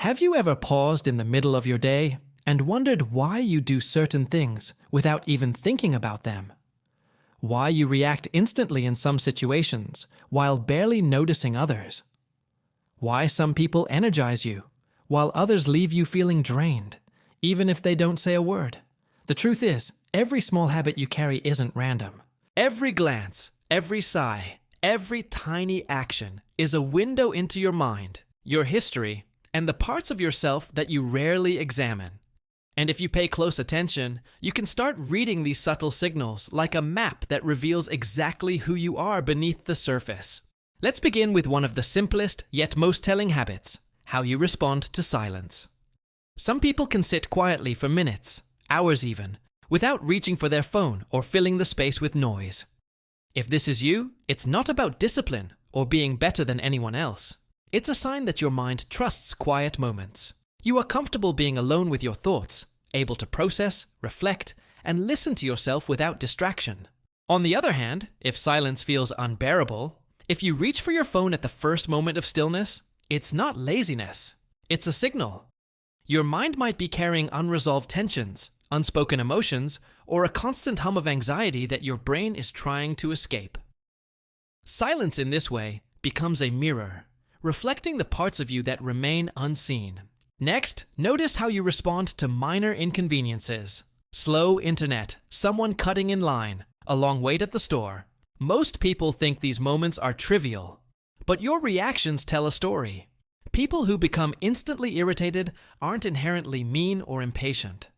Have you ever paused in the middle of your day and wondered why you do certain things without even thinking about them? Why you react instantly in some situations while barely noticing others? Why some people energize you while others leave you feeling drained, even if they don't say a word? The truth is, every small habit you carry isn't random. Every glance, every sigh, every tiny action is a window into your mind, your history, and the parts of yourself that you rarely examine. And if you pay close attention, you can start reading these subtle signals like a map that reveals exactly who you are beneath the surface. Let's begin with one of the simplest yet most telling habits: how you respond to silence. Some people can sit quietly for minutes, hours even, without reaching for their phone or filling the space with noise. If this is you, it's not about discipline or being better than anyone else. It's a sign that your mind trusts quiet moments. You are comfortable being alone with your thoughts, able to process, reflect, and listen to yourself without distraction. On the other hand, if silence feels unbearable, if you reach for your phone at the first moment of stillness, it's not laziness. It's a signal. Your mind might be carrying unresolved tensions, unspoken emotions, or a constant hum of anxiety that your brain is trying to escape. Silence in this way becomes a mirror, reflecting the parts of you that remain unseen. Next, notice how you respond to minor inconveniences. Slow internet, someone cutting in line, a long wait at the store. Most people think these moments are trivial, but your reactions tell a story. People who become instantly irritated aren't inherently mean or impatient.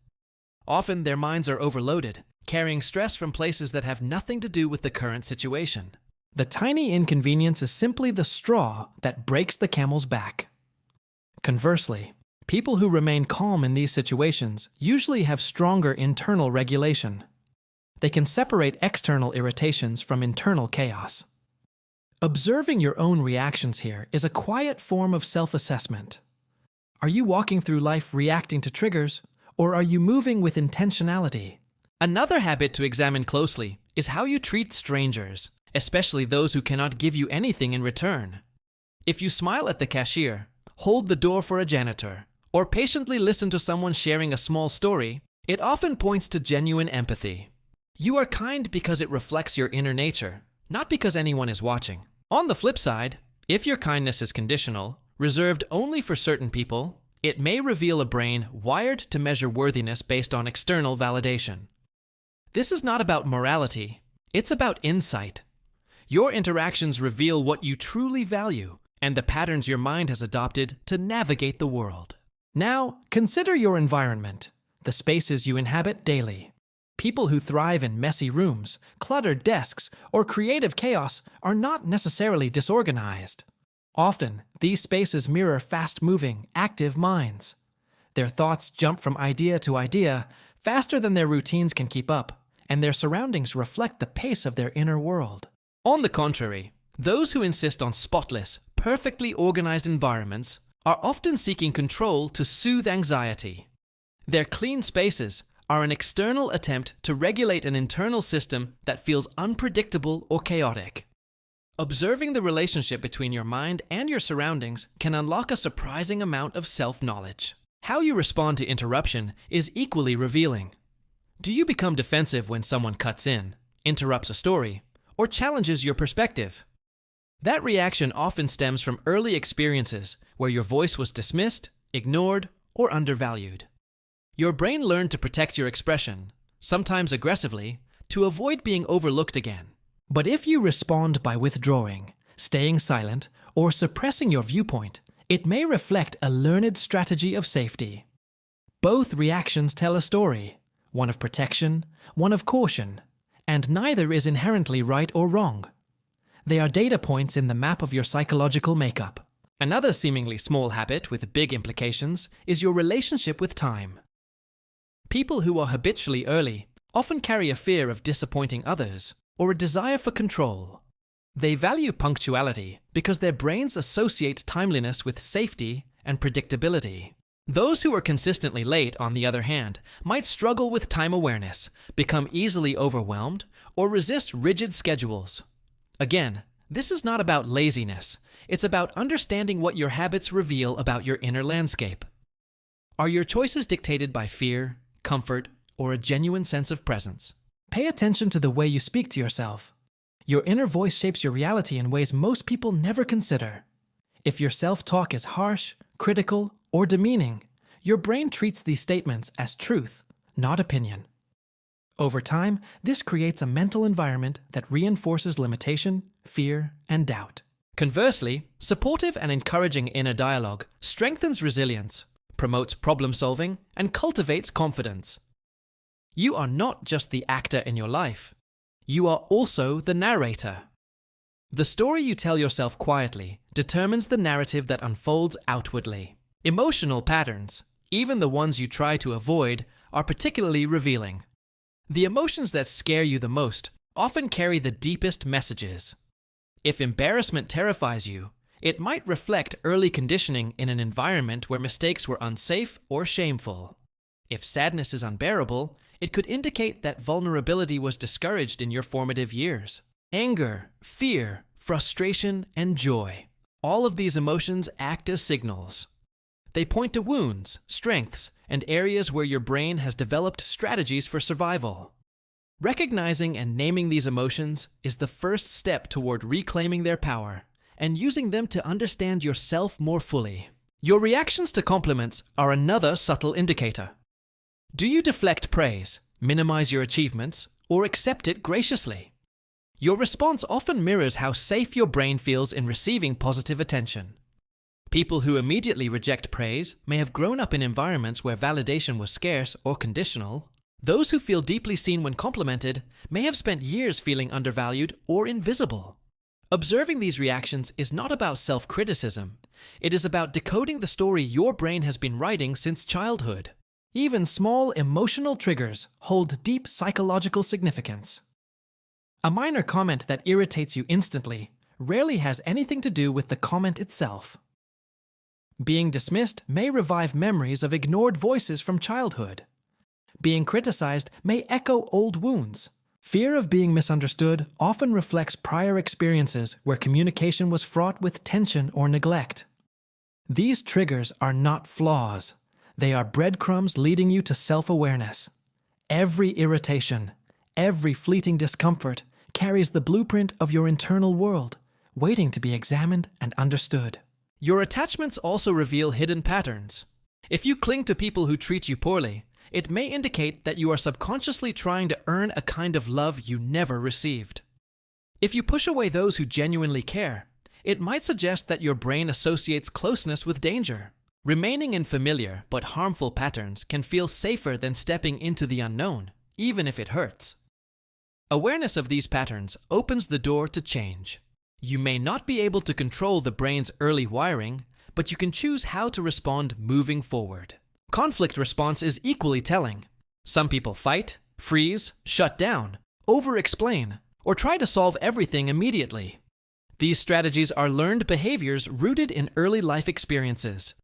Often their minds are overloaded, carrying stress from places that have nothing to do with the current situation. The tiny inconvenience is simply the straw that breaks the camel's back. Conversely, people who remain calm in these situations usually have stronger internal regulation. They can separate external irritations from internal chaos. Observing your own reactions here is a quiet form of self-assessment. Are you walking through life reacting to triggers, or are you moving with intentionality? Another habit to examine closely is how you treat strangers, especially those who cannot give you anything in return. If you smile at the cashier, hold the door for a janitor, or patiently listen to someone sharing a small story, it often points to genuine empathy. You are kind because it reflects your inner nature, not because anyone is watching. On the flip side, if your kindness is conditional, reserved only for certain people, it may reveal a brain wired to measure worthiness based on external validation. This is not about morality, it's about insight. Your interactions reveal what you truly value and the patterns your mind has adopted to navigate the world. Now, consider your environment, the spaces you inhabit daily. People who thrive in messy rooms, cluttered desks, or creative chaos are not necessarily disorganized. Often, these spaces mirror fast-moving, active minds. Their thoughts jump from idea to idea faster than their routines can keep up, and their surroundings reflect the pace of their inner world. On the contrary, those who insist on spotless, perfectly organized environments are often seeking control to soothe anxiety. Their clean spaces are an external attempt to regulate an internal system that feels unpredictable or chaotic. Observing the relationship between your mind and your surroundings can unlock a surprising amount of self-knowledge. How you respond to interruption is equally revealing. Do you become defensive when someone cuts in, interrupts a story, or challenges your perspective? That reaction often stems from early experiences where your voice was dismissed, ignored, or undervalued. Your brain learned to protect your expression, sometimes aggressively, to avoid being overlooked again. But if you respond by withdrawing, staying silent, or suppressing your viewpoint, it may reflect a learned strategy of safety. Both reactions tell a story, one of protection, one of caution, and neither is inherently right or wrong. They are data points in the map of your psychological makeup. Another seemingly small habit with big implications is your relationship with time. People who are habitually early often carry a fear of disappointing others or a desire for control. They value punctuality because their brains associate timeliness with safety and predictability. Those who are consistently late, on the other hand, might struggle with time awareness, become easily overwhelmed, or resist rigid schedules. Again, This is not about laziness. It's about understanding what your habits reveal about your inner landscape. Are your choices dictated by fear, comfort, or a genuine sense of presence? Pay attention to the way you speak to yourself. Your inner voice shapes your reality in ways most people never consider. If your self-talk is harsh, critical, or demeaning, your brain treats these statements as truth, not opinion. Over time, this creates a mental environment that reinforces limitation, fear, and doubt. Conversely, supportive and encouraging inner dialogue strengthens resilience, promotes problem-solving, and cultivates confidence. You are not just the actor in your life. You are also the narrator. The story you tell yourself quietly determines the narrative that unfolds outwardly. Emotional patterns, even the ones you try to avoid, are particularly revealing. The emotions that scare you the most often carry the deepest messages. If embarrassment terrifies you, it might reflect early conditioning in an environment where mistakes were unsafe or shameful. If sadness is unbearable, it could indicate that vulnerability was discouraged in your formative years. Anger, fear, frustration, and joy. All of these emotions act as signals. They point to wounds, strengths, and areas where your brain has developed strategies for survival. Recognizing and naming these emotions is the first step toward reclaiming their power and using them to understand yourself more fully. Your reactions to compliments are another subtle indicator. Do you deflect praise, minimize your achievements, or accept it graciously? Your response often mirrors how safe your brain feels in receiving positive attention. People who immediately reject praise may have grown up in environments where validation was scarce or conditional. Those who feel deeply seen when complimented may have spent years feeling undervalued or invisible. Observing these reactions is not about self-criticism. It is about decoding the story your brain has been writing since childhood. Even small emotional triggers hold deep psychological significance. A minor comment that irritates you instantly rarely has anything to do with the comment itself. Being dismissed may revive memories of ignored voices from childhood. Being criticized may echo old wounds. Fear of being misunderstood often reflects prior experiences where communication was fraught with tension or neglect. These triggers are not flaws. They are breadcrumbs leading you to self-awareness. Every irritation, every fleeting discomfort carries the blueprint of your internal world, waiting to be examined and understood. Your attachments also reveal hidden patterns. If you cling to people who treat you poorly, it may indicate that you are subconsciously trying to earn a kind of love you never received. If you push away those who genuinely care, it might suggest that your brain associates closeness with danger. Remaining in familiar but harmful patterns can feel safer than stepping into the unknown, even if it hurts. Awareness of these patterns opens the door to change. You may not be able to control the brain's early wiring, but you can choose how to respond moving forward. Conflict response is equally telling. Some people fight, freeze, shut down, over-explain, or try to solve everything immediately. These strategies are learned behaviors rooted in early life experiences.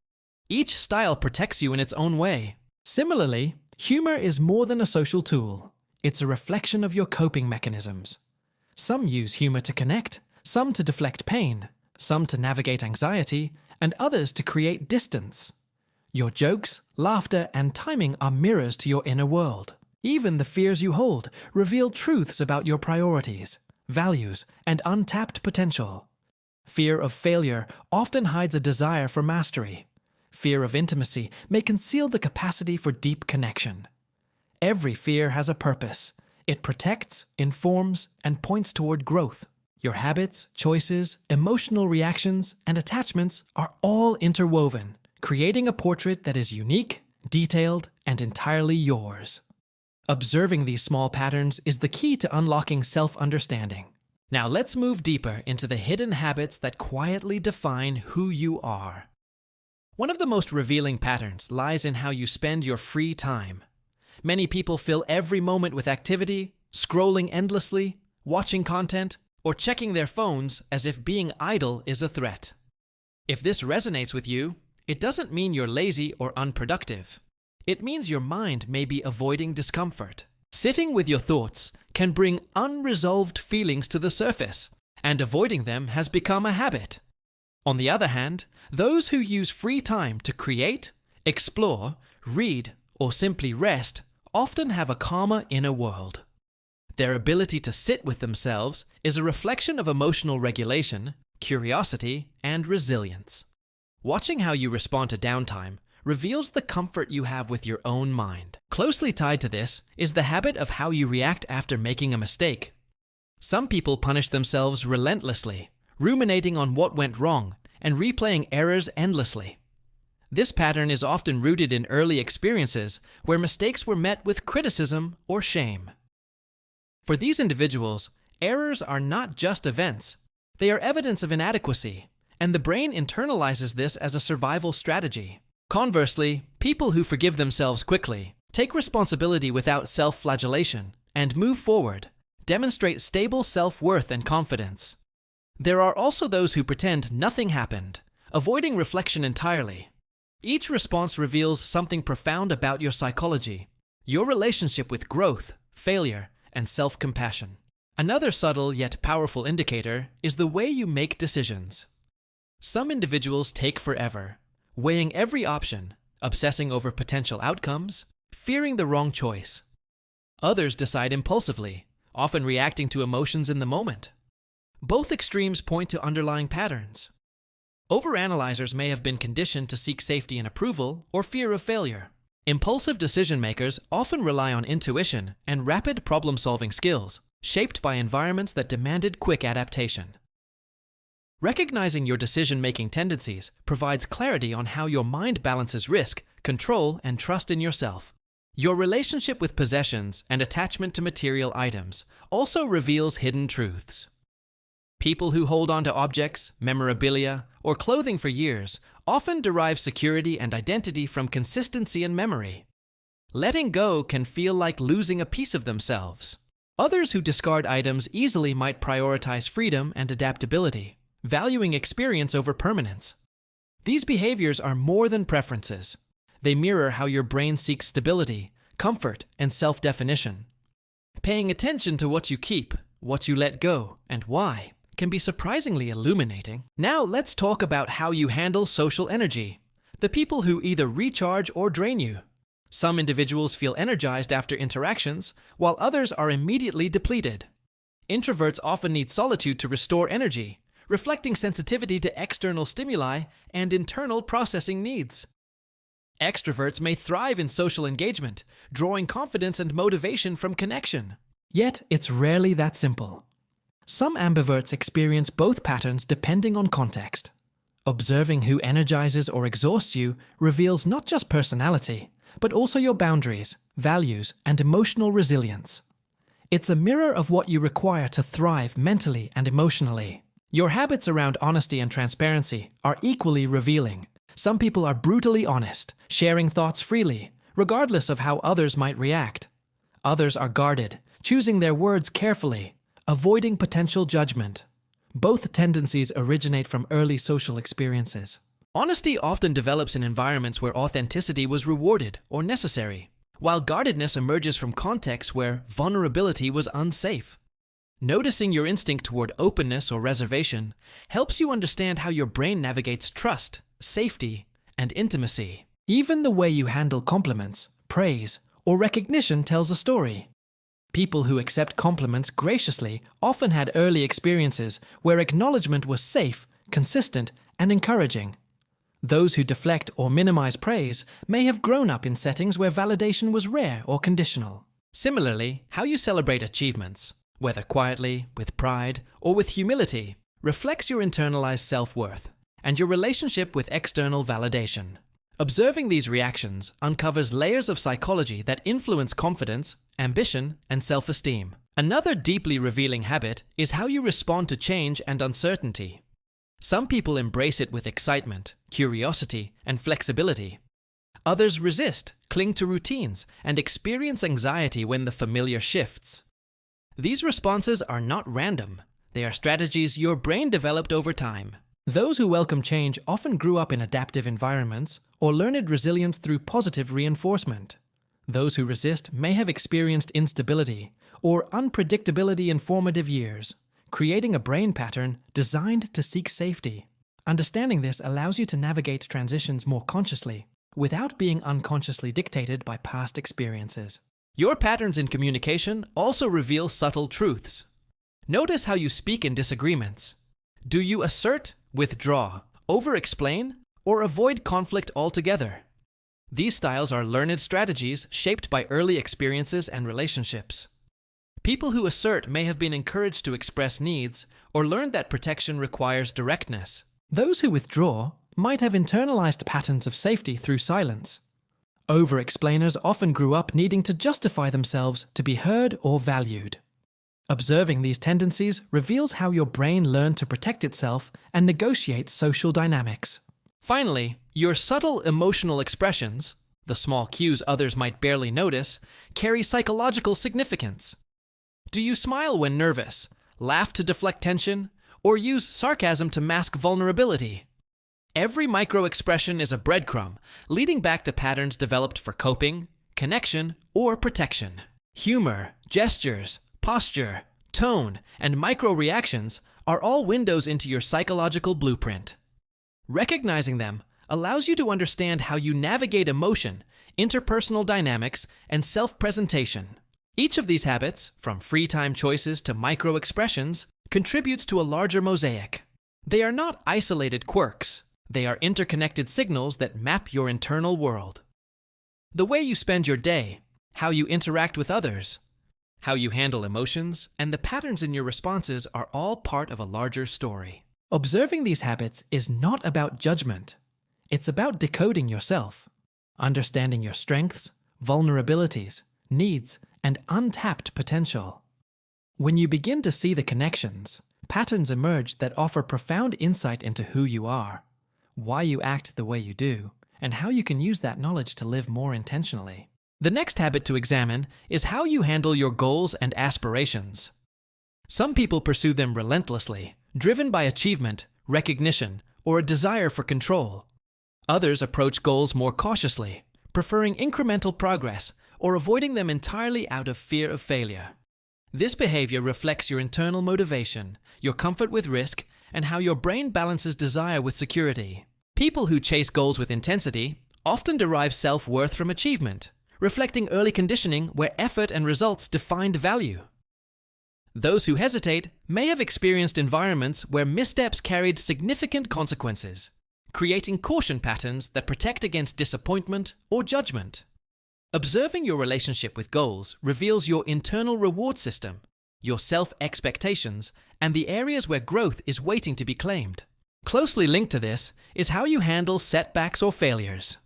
Each style protects you in its own way. Similarly, humor is more than a social tool. It's a reflection of your coping mechanisms. Some use humor to connect, some to deflect pain, some to navigate anxiety, and others to create distance. Your jokes, laughter, and timing are mirrors to your inner world. Even the fears you hold reveal truths about your priorities, values, and untapped potential. Fear of failure often hides a desire for mastery. Fear of intimacy may conceal the capacity for deep connection. Every fear has a purpose. It protects, informs, and points toward growth. Your habits, choices, emotional reactions, and attachments are all interwoven, creating a portrait that is unique, detailed, and entirely yours. Observing these small patterns is the key to unlocking self-understanding. Now let's move deeper into the hidden habits that quietly define who you are. One of the most revealing patterns lies in how you spend your free time. Many people fill every moment with activity, scrolling endlessly, watching content, or checking their phones as if being idle is a threat. If this resonates with you, it doesn't mean you're lazy or unproductive. It means your mind may be avoiding discomfort. Sitting with your thoughts can bring unresolved feelings to the surface, and avoiding them has become a habit. On the other hand, those who use free time to create, explore, read, or simply rest often have a calmer inner world. Their ability to sit with themselves is a reflection of emotional regulation, curiosity, and resilience. Watching how you respond to downtime reveals the comfort you have with your own mind. Closely tied to this is the habit of how you react after making a mistake. Some people punish themselves relentlessly, ruminating on what went wrong and replaying errors endlessly. This pattern is often rooted in early experiences where mistakes were met with criticism or shame. For these individuals, errors are not just events. They are evidence of inadequacy, and the brain internalizes this as a survival strategy. Conversely, people who forgive themselves quickly, take responsibility without self-flagellation, and move forward, demonstrate stable self-worth and confidence. There are also those who pretend nothing happened, avoiding reflection entirely. Each response reveals something profound about your psychology, your relationship with growth, failure, and self-compassion. Another subtle yet powerful indicator is the way you make decisions. Some individuals take forever, weighing every option, obsessing over potential outcomes, fearing the wrong choice. Others decide impulsively, often reacting to emotions in the moment. Both extremes point to underlying patterns. Overanalyzers may have been conditioned to seek safety and approval or fear of failure. Impulsive decision-makers often rely on intuition and rapid problem-solving skills, shaped by environments that demanded quick adaptation. Recognizing your decision-making tendencies provides clarity on how your mind balances risk, control, and trust in yourself. Your relationship with possessions and attachment to material items also reveals hidden truths. People who hold on to objects, memorabilia, or clothing for years often derive security and identity from consistency and memory. Letting go can feel like losing a piece of themselves. Others who discard items easily might prioritize freedom and adaptability, valuing experience over permanence. These behaviors are more than preferences. They mirror how your brain seeks stability, comfort, and self-definition. Paying attention to what you keep, what you let go, and why can be surprisingly illuminating. Now let's talk about how you handle social energy, the people who either recharge or drain you. Some individuals feel energized after interactions, while others are immediately depleted. Introverts often need solitude to restore energy, reflecting sensitivity to external stimuli and internal processing needs. Extroverts may thrive in social engagement, drawing confidence and motivation from connection. Yet, it's rarely that simple. Some ambiverts experience both patterns depending on context. Observing who energizes or exhausts you reveals not just personality, but also your boundaries, values, and emotional resilience. It's a mirror of what you require to thrive mentally and emotionally. Your habits around honesty and transparency are equally revealing. Some people are brutally honest, sharing thoughts freely, regardless of how others might react. Others are guarded, choosing their words carefully, avoiding potential judgment. Both tendencies originate from early social experiences. Honesty often develops in environments where authenticity was rewarded or necessary, while guardedness emerges from contexts where vulnerability was unsafe. Noticing your instinct toward openness or reservation helps you understand how your brain navigates trust, safety, and intimacy. Even the way you handle compliments, praise, or recognition tells a story. People who accept compliments graciously often had early experiences where acknowledgement was safe, consistent, and encouraging. Those who deflect or minimize praise may have grown up in settings where validation was rare or conditional. Similarly, how you celebrate achievements, whether quietly, with pride, or with humility, reflects your internalized self-worth and your relationship with external validation. Observing these reactions uncovers layers of psychology that influence confidence, ambition, and self-esteem. Another deeply revealing habit is how you respond to change and uncertainty. Some people embrace it with excitement, curiosity, and flexibility. Others resist, cling to routines, and experience anxiety when the familiar shifts. These responses are not random. They are strategies your brain developed over time. Those who welcome change often grew up in adaptive environments or learned resilience through positive reinforcement. Those who resist may have experienced instability or unpredictability in formative years, creating a brain pattern designed to seek safety. Understanding this allows you to navigate transitions more consciously, without being unconsciously dictated by past experiences. Your patterns in communication also reveal subtle truths. Notice how you speak in disagreements. Do you assert, withdraw, over-explain, or avoid conflict altogether? These styles are learned strategies shaped by early experiences and relationships. People who assert may have been encouraged to express needs or learned that protection requires directness. Those who withdraw might have internalized patterns of safety through silence. Over-explainers often grew up needing to justify themselves to be heard or valued. Observing these tendencies reveals how your brain learned to protect itself and negotiate social dynamics. Finally, your subtle emotional expressions, the small cues others might barely notice, carry psychological significance. Do you smile when nervous, laugh to deflect tension, or use sarcasm to mask vulnerability? Every micro-expression is a breadcrumb, leading back to patterns developed for coping, connection, or protection. Humor, gestures, posture, tone, and micro-reactions are all windows into your psychological blueprint. Recognizing them allows you to understand how you navigate emotion, interpersonal dynamics, and self-presentation. Each of these habits, from free time choices to micro-expressions, contributes to a larger mosaic. They are not isolated quirks. They are interconnected signals that map your internal world. The way you spend your day, how you interact with others, how you handle emotions, and the patterns in your responses are all part of a larger story. Observing these habits is not about judgment. It's about decoding yourself, understanding your strengths, vulnerabilities, needs, and untapped potential. When you begin to see the connections, patterns emerge that offer profound insight into who you are, why you act the way you do, and how you can use that knowledge to live more intentionally. The next habit to examine is how you handle your goals and aspirations. Some people pursue them relentlessly, driven by achievement, recognition, or a desire for control. Others approach goals more cautiously, preferring incremental progress or avoiding them entirely out of fear of failure. This behavior reflects your internal motivation, your comfort with risk, and how your brain balances desire with security. People who chase goals with intensity often derive self-worth from achievement, reflecting early conditioning where effort and results defined value. Those who hesitate may have experienced environments where missteps carried significant consequences, creating caution patterns that protect against disappointment or judgment. Observing your relationship with goals reveals your internal reward system, your self-expectations, and the areas where growth is waiting to be claimed. Closely linked to this is how you handle setbacks or failures.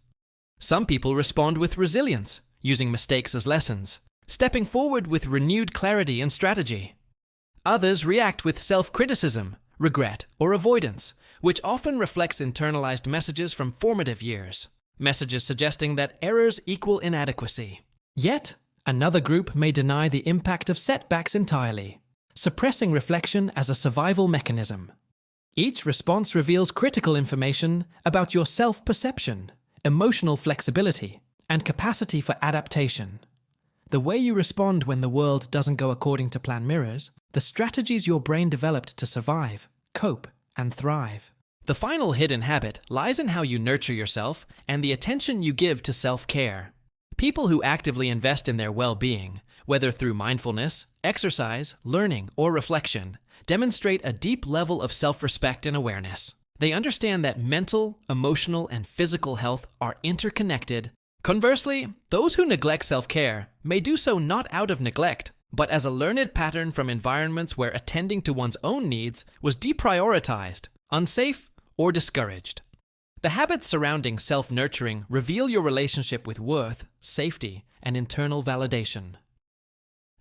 Some people respond with resilience, using mistakes as lessons, stepping forward with renewed clarity and strategy. Others react with self-criticism, regret, or avoidance, which often reflects internalized messages from formative years, messages suggesting that errors equal inadequacy. Yet, another group may deny the impact of setbacks entirely, suppressing reflection as a survival mechanism. Each response reveals critical information about your self-perception, emotional flexibility, and capacity for adaptation. The way you respond when the world doesn't go according to plan mirrors the strategies your brain developed to survive, cope, and thrive. The final hidden habit lies in how you nurture yourself and the attention you give to self-care. People who actively invest in their well-being, whether through mindfulness, exercise, learning, or reflection, demonstrate a deep level of self-respect and awareness. They understand that mental, emotional, and physical health are interconnected. Conversely, those who neglect self-care may do so not out of neglect, but as a learned pattern from environments where attending to one's own needs was deprioritized, unsafe, or discouraged. The habits surrounding self-nurturing reveal your relationship with worth, safety, and internal validation.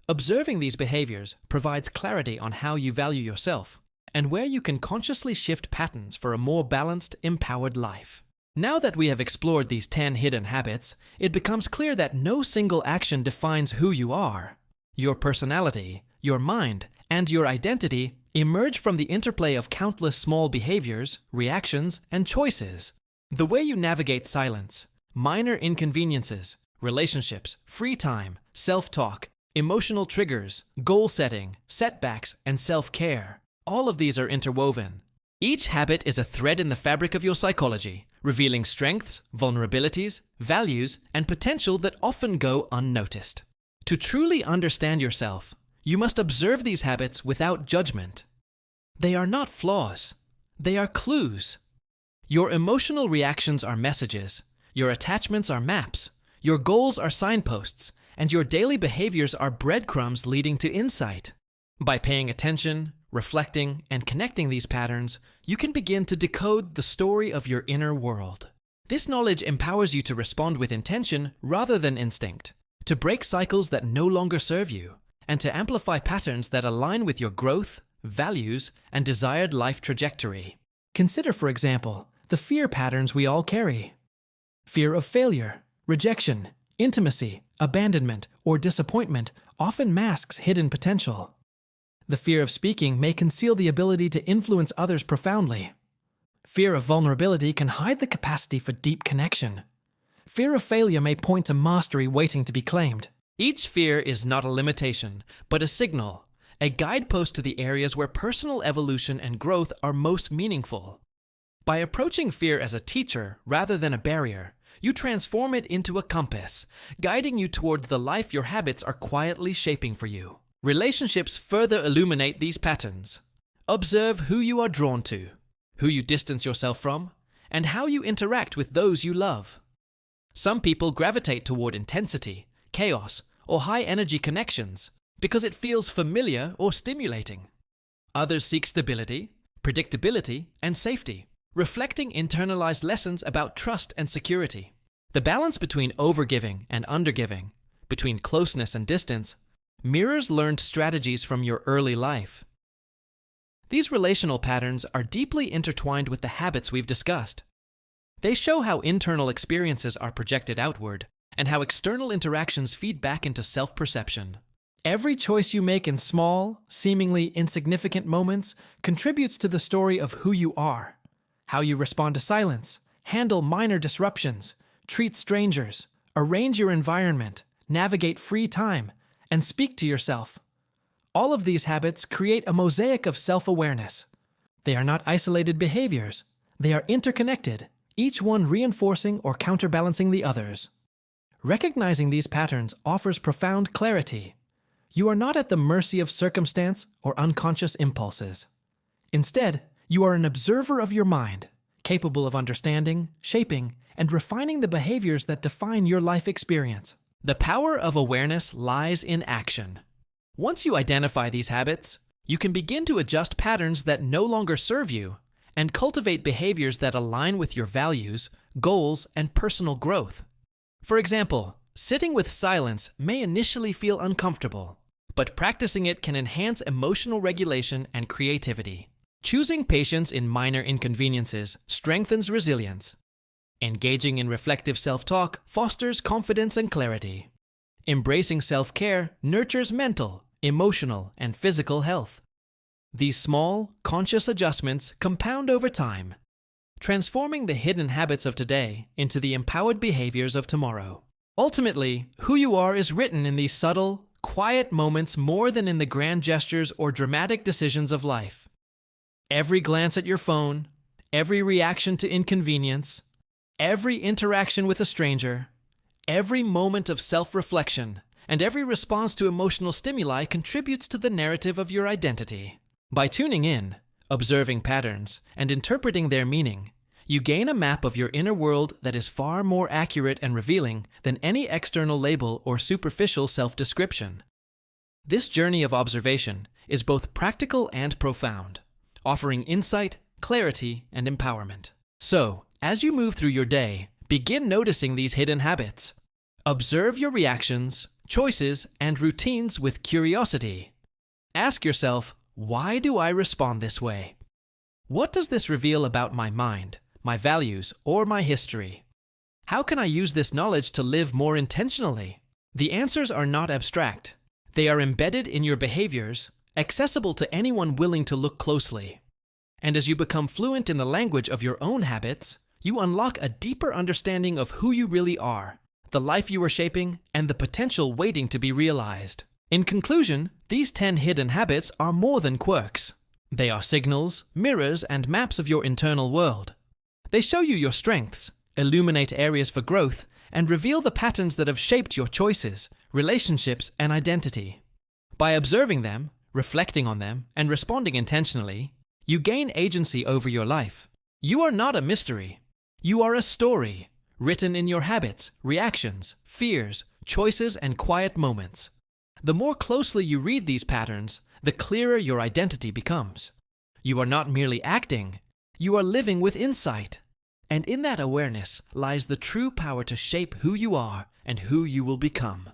Observing these behaviors provides clarity on how you value yourself and where you can consciously shift patterns for a more balanced, empowered life. Now that we have explored these 10 hidden habits, it becomes clear that no single action defines who you are. Your personality, your mind, and your identity emerge from the interplay of countless small behaviors, reactions, and choices. The way you navigate silence, minor inconveniences, relationships, free time, self-talk, Emotional triggers, goal setting, setbacks, and self-care. All of these are interwoven. Each habit is a thread in the fabric of your psychology, revealing strengths, vulnerabilities, values, and potential that often go unnoticed. To truly understand yourself, you must observe these habits without judgment. They are not flaws. They are clues. Your emotional reactions are messages. Your attachments are maps. Your goals are signposts. And your daily behaviors are breadcrumbs leading to insight. By paying attention, reflecting, and connecting these patterns, you can begin to decode the story of your inner world. This knowledge empowers you to respond with intention rather than instinct, to break cycles that no longer serve you, and to amplify patterns that align with your growth, values, and desired life trajectory. Consider, for example, the fear patterns we all carry. Fear of failure, rejection, intimacy, abandonment, or disappointment often masks hidden potential. The fear of speaking may conceal the ability to influence others profoundly. Fear of vulnerability can hide the capacity for deep connection. Fear of failure may point to mastery waiting to be claimed. Each fear is not a limitation, but a signal, a guidepost to the areas where personal evolution and growth are most meaningful. By approaching fear as a teacher rather than a barrier, you transform it into a compass, guiding you toward the life your habits are quietly shaping for you. Relationships further illuminate these patterns. Observe who you are drawn to, who you distance yourself from, and how you interact with those you love. Some people gravitate toward intensity, chaos, or high-energy connections because it feels familiar or stimulating. Others seek stability, predictability, and safety, reflecting internalized lessons about trust and security. The balance between overgiving and undergiving, between closeness and distance, mirrors learned strategies from your early life. These relational patterns are deeply intertwined with the habits we've discussed. They show how internal experiences are projected outward, and how external interactions feed back into self-perception. Every choice you make in small, seemingly insignificant moments contributes to the story of who you are. How you respond to silence, handle minor disruptions, treat strangers, arrange your environment, navigate free time, and speak to yourself. All of these habits create a mosaic of self-awareness. They are not isolated behaviors. They are interconnected, each one reinforcing or counterbalancing the others. Recognizing these patterns offers profound clarity. You are not at the mercy of circumstance or unconscious impulses. Instead, you are an observer of your mind, capable of understanding, shaping, and refining the behaviors that define your life experience. The power of awareness lies in action. Once you identify these habits, you can begin to adjust patterns that no longer serve you and cultivate behaviors that align with your values, goals, and personal growth. For example, sitting with silence may initially feel uncomfortable, but practicing it can enhance emotional regulation and creativity. Choosing patience in minor inconveniences strengthens resilience. Engaging in reflective self-talk fosters confidence and clarity. Embracing self-care nurtures mental, emotional, and physical health. These small, conscious adjustments compound over time, transforming the hidden habits of today into the empowered behaviors of tomorrow. Ultimately, who you are is written in these subtle, quiet moments more than in the grand gestures or dramatic decisions of life. Every glance at your phone, every reaction to inconvenience, every interaction with a stranger, every moment of self-reflection, and every response to emotional stimuli contributes to the narrative of your identity. By tuning in, observing patterns, and interpreting their meaning, you gain a map of your inner world that is far more accurate and revealing than any external label or superficial self-description. This journey of observation is both practical and profound, offering insight, clarity, and empowerment. So, as you move through your day, begin noticing these hidden habits. Observe your reactions, choices, and routines with curiosity. Ask yourself, why do I respond this way? What does this reveal about my mind, my values, or my history? How can I use this knowledge to live more intentionally? The answers are not abstract. They are embedded in your behaviors, accessible to anyone willing to look closely. And as you become fluent in the language of your own habits, you unlock a deeper understanding of who you really are, the life you are shaping, and the potential waiting to be realized. In conclusion, these 10 hidden habits are more than quirks. They are signals, mirrors, and maps of your internal world. They show you your strengths, illuminate areas for growth, and reveal the patterns that have shaped your choices, relationships, and identity. By observing them, reflecting on them, and responding intentionally, you gain agency over your life. You are not a mystery. You are a story, written in your habits, reactions, fears, choices, and quiet moments. The more closely you read these patterns, the clearer your identity becomes. You are not merely acting, you are living with insight. And in that awareness lies the true power to shape who you are and who you will become.